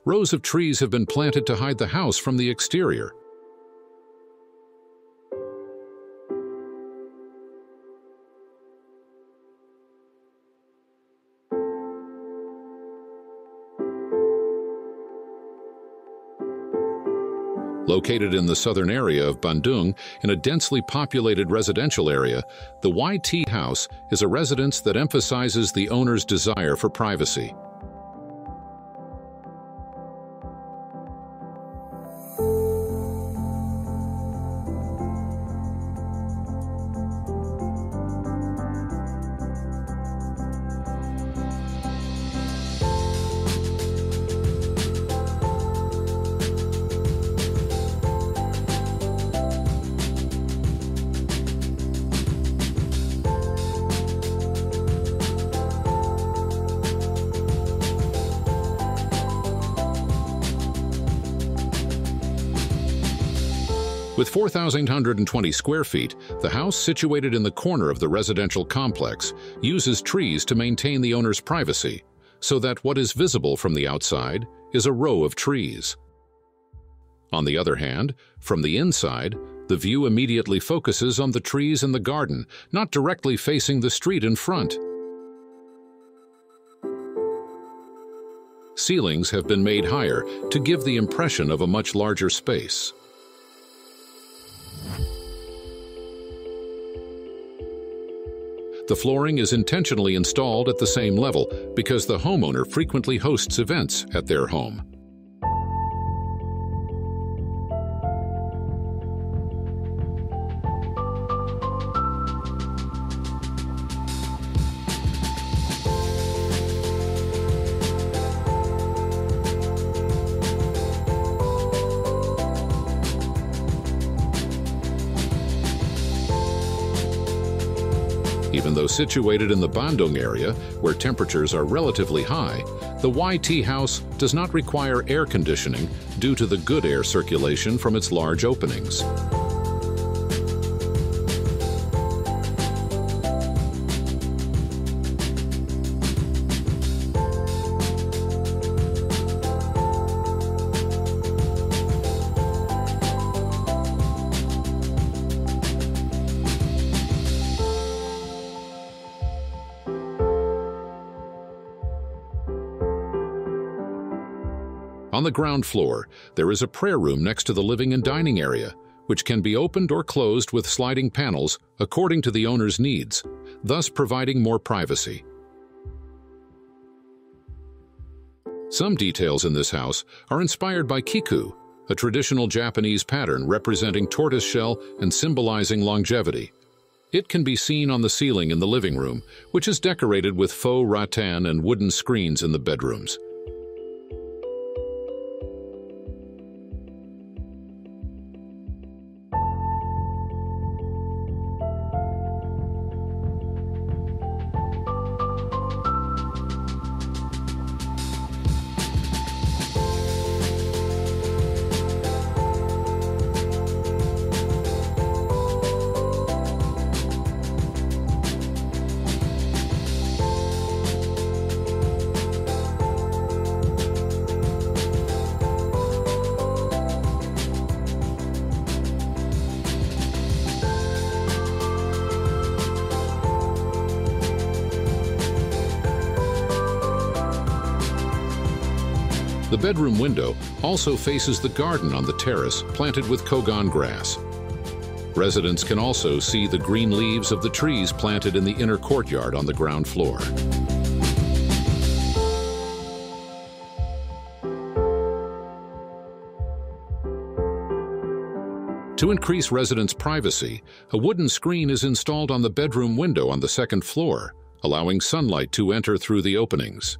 rows of trees have been planted to hide the house from the exterior. Located in the southern area of Bandung, in a densely populated residential area, the YT house is a residence that emphasizes the owner's desire for privacy. With 4,120 square feet, the house, situated in the corner of the residential complex, uses trees to maintain the owner's privacy, so that what is visible from the outside is a row of trees. On the other hand, from the inside, the view immediately focuses on the trees in the garden, not directly facing the street in front. Ceilings have been made higher to give the impression of a much larger space. The flooring is intentionally installed at the same level because the homeowner frequently hosts events at their home. Even though situated in the Bandung area, where temperatures are relatively high, the YT house does not require air conditioning due to the good air circulation from its large openings. On the ground floor, there is a prayer room next to the living and dining area, which can be opened or closed with sliding panels according to the owner's needs, thus providing more privacy. Some details in this house are inspired by kikkou, a traditional Japanese pattern representing tortoiseshell and symbolizing longevity. It can be seen on the ceiling in the living room, which is decorated with faux rattan and wooden screens in the bedrooms. The bedroom window also faces the garden on the terrace, planted with kogon grass. Residents can also see the green leaves of the trees planted in the inner courtyard on the ground floor. To increase residents' privacy, a wooden screen is installed on the bedroom window on the second floor, allowing sunlight to enter through the openings.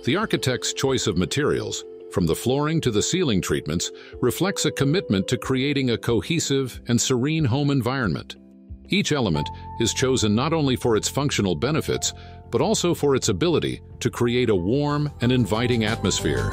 The architect's choice of materials, from the flooring to the ceiling treatments, reflects a commitment to creating a cohesive and serene home environment. Each element is chosen not only for its functional benefits, but also for its ability to create a warm and inviting atmosphere.